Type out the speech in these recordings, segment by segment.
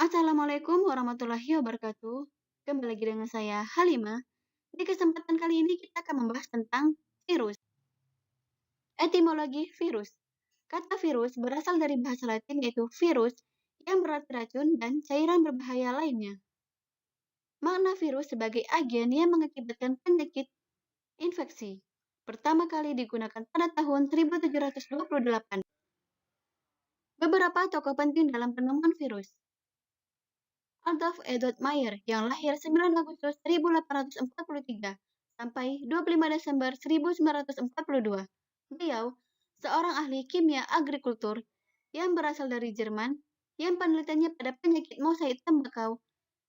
Assalamualaikum warahmatullahi wabarakatuh. Kembali lagi dengan saya, Halimah. Di kesempatan kali ini kita akan membahas tentang virus. Etimologi virus. Kata virus berasal dari bahasa Latin yaitu virus yang berarti racun dan cairan berbahaya lainnya. Makna virus sebagai agen yang mengakibatkan penyakit infeksi. Pertama kali digunakan pada tahun 1728. Beberapa tokoh penting dalam penemuan virus. Adolf Edward Meyer yang lahir 9 Agustus 1843 sampai 25 Desember 1942. Beliau seorang ahli kimia agrikultur yang berasal dari Jerman yang penelitiannya pada penyakit mosaik tembakau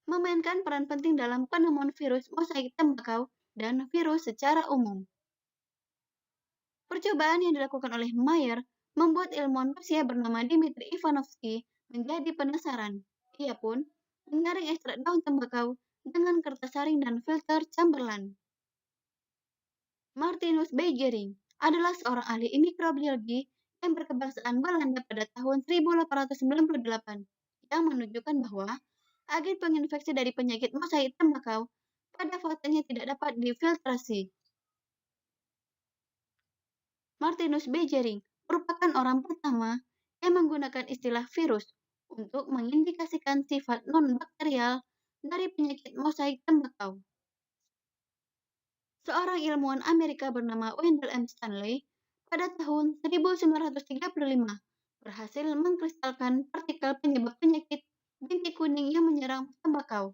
memainkan peran penting dalam penemuan virus mosaik tembakau dan virus secara umum. Percobaan yang dilakukan oleh Meyer membuat ilmuwan Rusia bernama Dmitri Ivanovsky menjadi penasaran. Ia pun menyaring ekstrak daun tembakau dengan kertas saring dan filter Chamberlain. Martinus Beijering adalah seorang ahli mikrobiologi yang berkebangsaan Belanda pada tahun 1898 yang menunjukkan bahwa agen penginfeksi dari penyakit mosaik tembakau pada faktanya tidak dapat difiltrasi. Martinus Beijering merupakan orang pertama yang menggunakan istilah virus untuk mengindikasikan sifat non-bakterial dari penyakit mosaik tembakau. Seorang ilmuwan Amerika bernama Wendell M. Stanley pada tahun 1935 berhasil mengkristalkan partikel penyebab penyakit bintik kuning yang menyerang tembakau.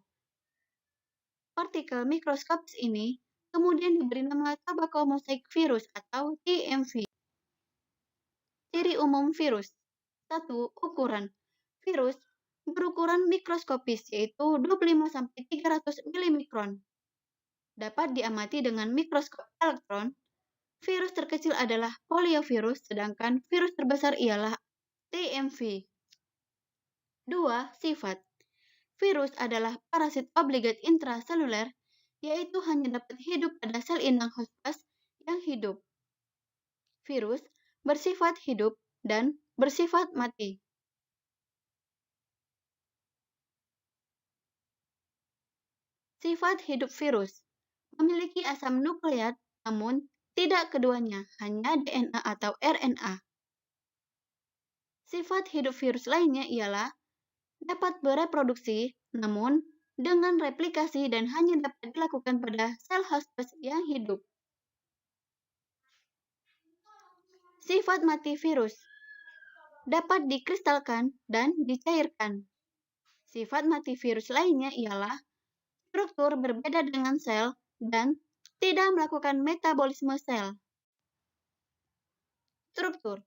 Partikel mikroskopis ini kemudian diberi nama tobacco mosaic virus atau TMV. Ciri umum virus. 1. Ukuran. Virus berukuran mikroskopis yaitu 25-300 mm. Dapat diamati dengan mikroskop elektron. Virus terkecil adalah poliovirus, sedangkan virus terbesar ialah TMV. 2. Sifat. Virus adalah parasit obligat intraseluler, yaitu hanya dapat hidup pada sel inang host yang hidup. Virus bersifat hidup dan bersifat mati. Sifat hidup virus memiliki asam nukleat, namun tidak keduanya, hanya DNA atau RNA. Sifat hidup virus lainnya ialah dapat bereproduksi, namun dengan replikasi dan hanya dapat dilakukan pada sel host yang hidup. Sifat mati virus dapat dikristalkan dan dicairkan. Sifat mati virus lainnya ialah struktur berbeda dengan sel dan tidak melakukan metabolisme sel. Struktur.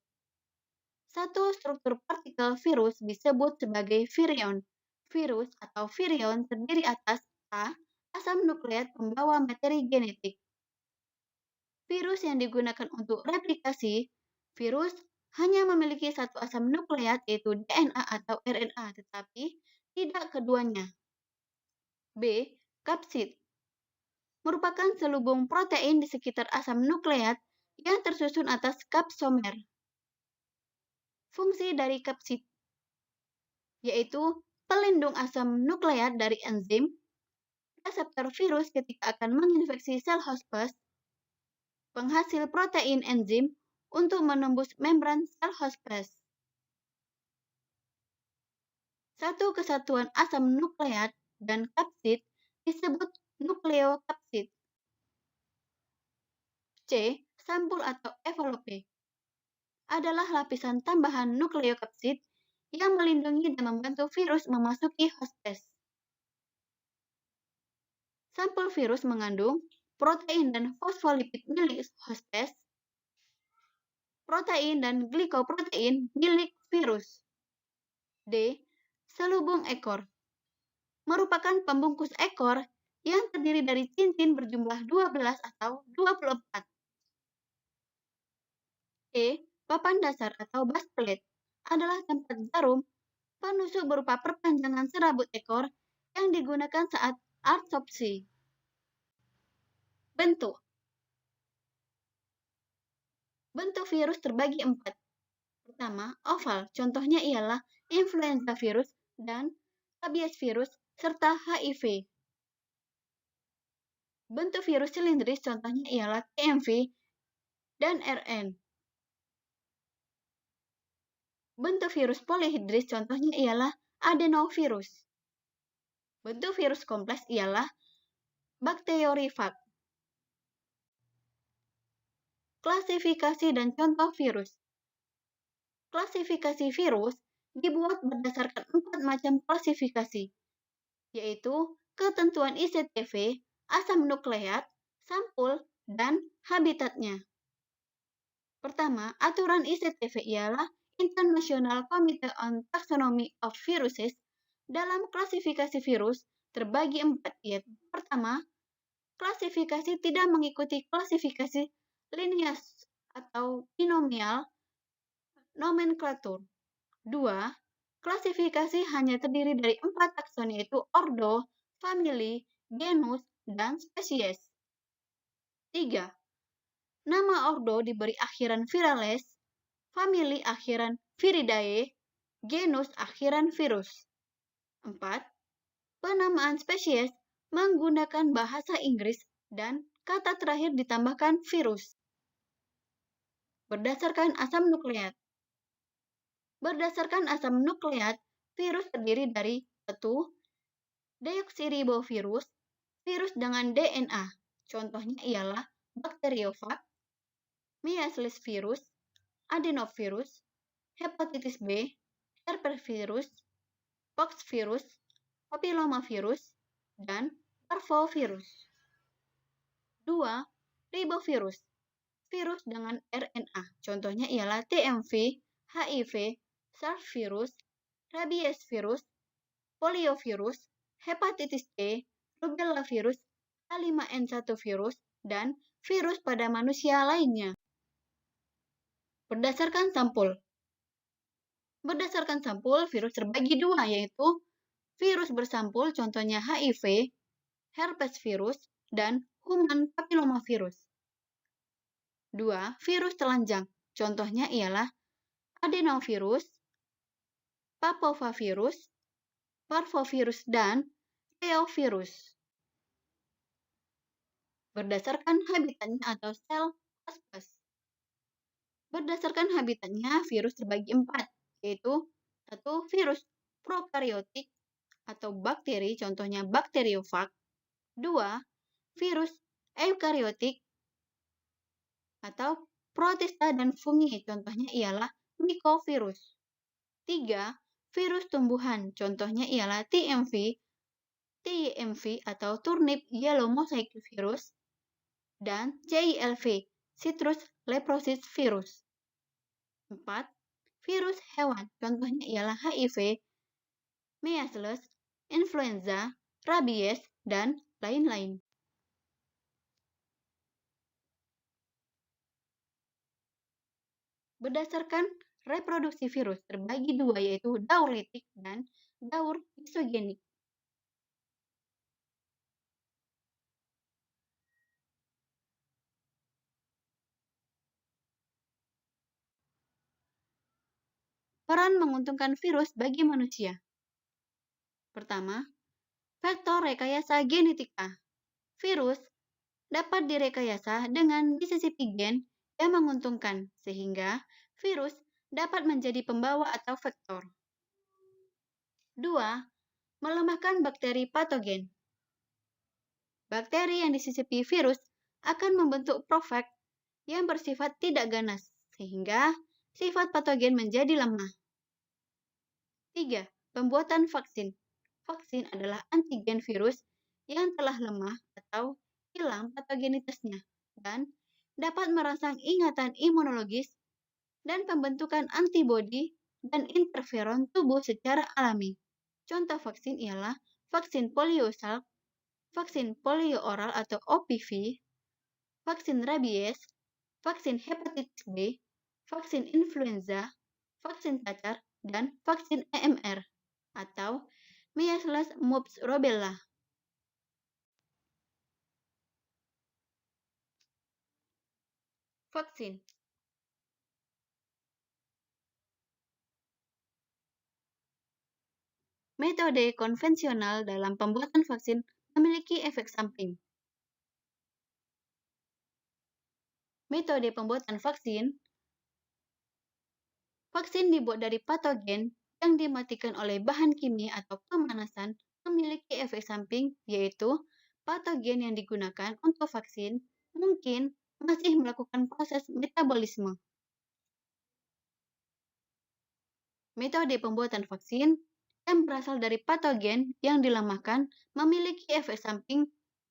Satu struktur partikel virus disebut sebagai virion. Virus atau virion terdiri atas A. Asam nukleat pembawa materi genetik. Virus yang digunakan untuk replikasi, virus hanya memiliki satu asam nukleat yaitu DNA atau RNA, tetapi tidak keduanya. B. Kapsid merupakan selubung protein di sekitar asam nukleat yang tersusun atas kapsomer. Fungsi dari kapsid yaitu pelindung asam nukleat dari enzim, reseptor virus ketika akan menginfeksi sel host, penghasil protein enzim untuk menembus membran sel host. Satu kesatuan asam nukleat dan kapsid disebut nukleokapsid. C. Sampul atau envelope adalah lapisan tambahan nukleokapsid yang melindungi dan membantu virus memasuki host. Sampul virus mengandung protein dan fosfolipid milik host, protein dan glikoprotein milik virus. D. Selubung ekor merupakan pembungkus ekor yang terdiri dari cincin berjumlah 12 atau 24. E. Papan dasar atau base plate adalah tempat jarum penusuk berupa perpanjangan serabut ekor yang digunakan saat autopsi. Bentuk virus terbagi 4. Pertama, oval. Contohnya ialah influenza virus dan rabies virus, serta HIV. Bentuk virus silindris contohnya ialah TMV dan RN. Bentuk virus polihidris contohnya ialah adenovirus. Bentuk virus kompleks ialah bakteriofag. Klasifikasi dan contoh virus. Klasifikasi virus dibuat berdasarkan 4 macam klasifikasi, yaitu ketentuan ICTV, asam nukleat, sampul, dan habitatnya. Pertama, aturan ICTV ialah International Committee on Taxonomy of Viruses. Dalam klasifikasi virus terbagi 4, yaitu pertama, klasifikasi tidak mengikuti klasifikasi linias atau binomial nomenklatur. 2. Klasifikasi hanya terdiri dari 4 takson, yaitu ordo, famili, genus, dan spesies. 3. Nama ordo diberi akhiran virales, famili akhiran viridae, genus akhiran virus. 4. Penamaan spesies menggunakan bahasa Inggris dan kata terakhir ditambahkan virus. Berdasarkan asam nukleat. Berdasarkan asam nukleat, virus terdiri dari 1. Deoksiribovirus, virus dengan DNA. Contohnya ialah bakteriofag, Measles virus, adenovirus, hepatitis B, herpes virus, pox virus, papillomavirus, dan parvovirus. 2. Ribovirus, virus dengan RNA. Contohnya ialah TMV, HIV, SARS virus, rabies virus, poliovirus, hepatitis C, rubella virus, H5N1 virus, dan virus pada manusia lainnya. Berdasarkan sampul. Berdasarkan sampul, virus terbagi 2, yaitu virus bersampul, contohnya HIV, herpes virus, dan human papillomavirus. 2. Virus telanjang, contohnya ialah adenovirus, papovavirus, parvovirus, dan reovirus. Berdasarkan habitatnya atau sel hospes. Berdasarkan habitatnya, virus terbagi 4, yaitu 1. Virus prokariotik atau bakteri, contohnya bakteriofag. 2. Virus eukariotik atau protista dan fungi, contohnya ialah mycovirus. 3. Virus tumbuhan, contohnya ialah TMV, TYMV atau turnip yellow mosaic virus, dan CILV, citrus leprosis virus. 4. Virus hewan, contohnya ialah HIV, measles, influenza, rabies, dan lain-lain. Berdasarkan reproduksi virus terbagi 2, yaitu daur litik dan daur isogenik. Peran menguntungkan virus bagi manusia. Pertama, faktor rekayasa genetika. Virus dapat direkayasa dengan disisipi gen yang menguntungkan, sehingga virus dapat menjadi pembawa atau vektor. 2. Melemahkan bakteri patogen. Bakteri yang disisipi virus akan membentuk profag yang bersifat tidak ganas, sehingga sifat patogen menjadi lemah. 3. Pembuatan vaksin. Vaksin adalah antigen virus yang telah lemah atau hilang patogenitasnya dan dapat merangsang ingatan imunologis dan pembentukan antibodi dan interferon tubuh secara alami. Contoh vaksin ialah vaksin poliosalk, vaksin polio oral atau OPV, vaksin rabies, vaksin hepatitis B, vaksin influenza, vaksin cacar, dan vaksin EMR atau measles, mumps, rubella. Vaksin. Metode konvensional dalam pembuatan vaksin memiliki efek samping. Metode pembuatan vaksin dibuat dari patogen yang dimatikan oleh bahan kimia atau pemanasan memiliki efek samping, yaitu patogen yang digunakan untuk vaksin mungkin masih melakukan proses metabolisme. Metode pembuatan vaksin yang berasal dari patogen yang dilemahkan memiliki efek samping.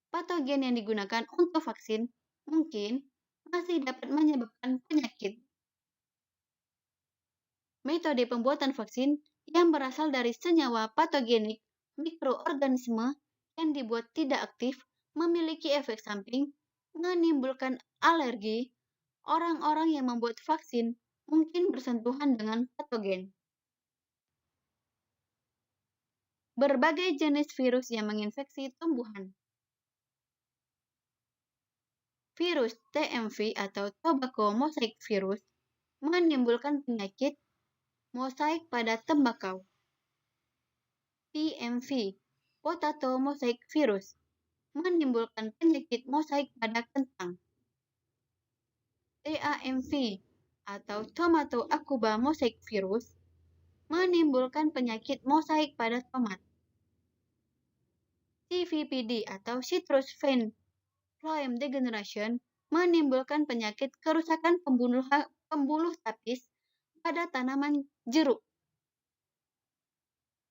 Patogen yang digunakan untuk vaksin mungkin masih dapat menyebabkan penyakit. Metode pembuatan vaksin yang berasal dari senyawa patogenik mikroorganisme yang dibuat tidak aktif memiliki efek samping, menimbulkan alergi. Orang-orang yang membuat vaksin mungkin bersentuhan dengan patogen. Berbagai jenis virus yang menginfeksi tumbuhan. Virus TMV atau Tobacco Mosaic Virus menimbulkan penyakit mosaik pada tembakau. PMV, Potato Mosaic Virus, menimbulkan penyakit mosaik pada kentang. TAMV atau Tomato Acuba Mosaic Virus, menimbulkan penyakit mosaik pada tomat. CVPD atau Citrus Vine Phloem Degeneration, menimbulkan penyakit kerusakan pembuluh tapis pada tanaman jeruk.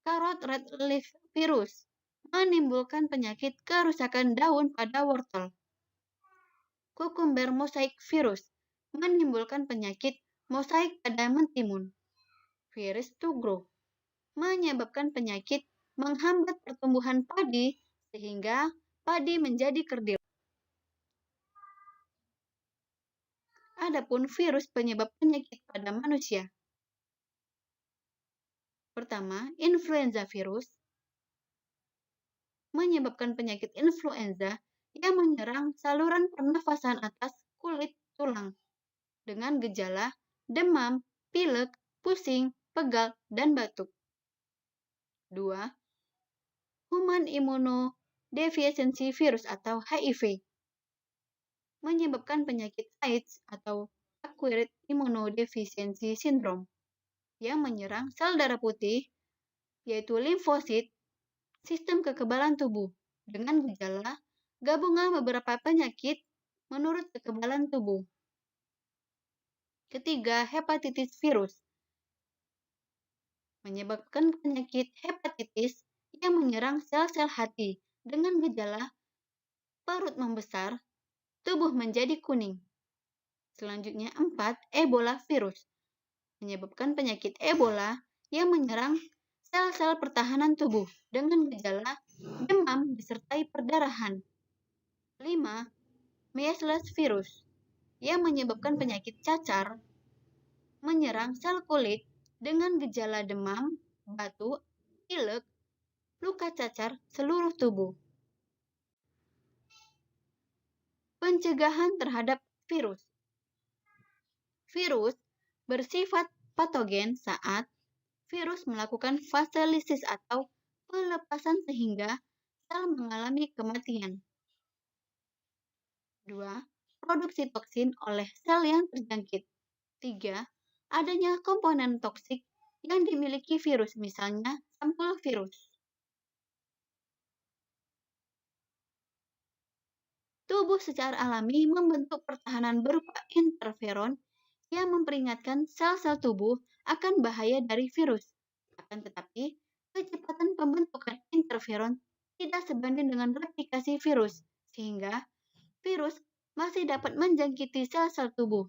Carrot Red Leaf Virus menimbulkan penyakit kerusakan daun pada wortel. Cucumber Mosaic Virus menimbulkan penyakit mosaik pada mentimun. Virus to grow menyebabkan penyakit menghambat pertumbuhan padi sehingga padi menjadi kerdil. Adapun virus penyebab penyakit pada manusia. Pertama, influenza virus menyebabkan penyakit influenza yang menyerang saluran pernafasan atas kulit tulang dengan gejala demam, pilek, pusing, pegal, dan batuk. 2. Human Immunodeficiency Virus atau HIV menyebabkan penyakit AIDS atau Acquired Immunodeficiency Syndrome yang menyerang sel darah putih, yaitu limfosit, sistem kekebalan tubuh, dengan gejala gabungan beberapa penyakit menurut kekebalan tubuh. Ketiga, hepatitis virus menyebabkan penyakit hepatitis yang menyerang sel-sel hati dengan gejala perut membesar, tubuh menjadi kuning. Selanjutnya, 4. Ebola virus menyebabkan penyakit Ebola yang menyerang sel-sel pertahanan tubuh dengan gejala demam disertai perdarahan. 5. Measles virus yang menyebabkan penyakit cacar menyerang sel kulit dengan gejala demam, batuk, pilek, luka cacar seluruh tubuh. Pencegahan terhadap virus. Virus bersifat patogen saat virus melakukan fase lisis atau pelepasan sehingga sel mengalami kematian. 2. Produksi toksin oleh sel yang terjangkit. 3. Adanya komponen toksik yang dimiliki virus, misalnya sampul virus. Tubuh secara alami membentuk pertahanan berupa interferon yang memperingatkan sel-sel tubuh akan bahaya dari virus. Akan tetapi, kecepatan pembentukan interferon tidak sebanding dengan replikasi virus, sehingga virus masih dapat menjangkiti sel-sel tubuh.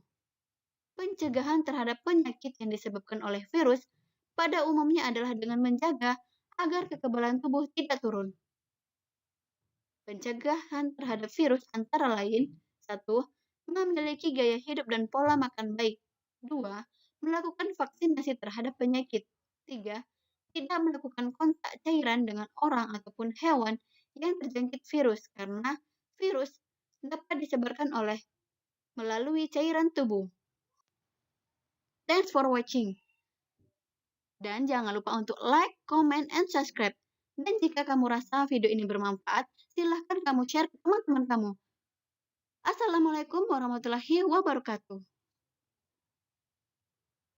Pencegahan terhadap penyakit yang disebabkan oleh virus pada umumnya adalah dengan menjaga agar kekebalan tubuh tidak turun. Pencegahan terhadap virus antara lain: 1. Memiliki gaya hidup dan pola makan baik. 2. Melakukan vaksinasi terhadap penyakit. 3. Tidak melakukan kontak cairan dengan orang ataupun hewan yang terjangkit virus, karena virus dapat disebarkan melalui cairan tubuh. Thanks for watching. Dan jangan lupa untuk like, comment, and subscribe. Dan jika kamu rasa video ini bermanfaat, silahkan kamu share ke teman-teman kamu. Assalamualaikum warahmatullahi wabarakatuh.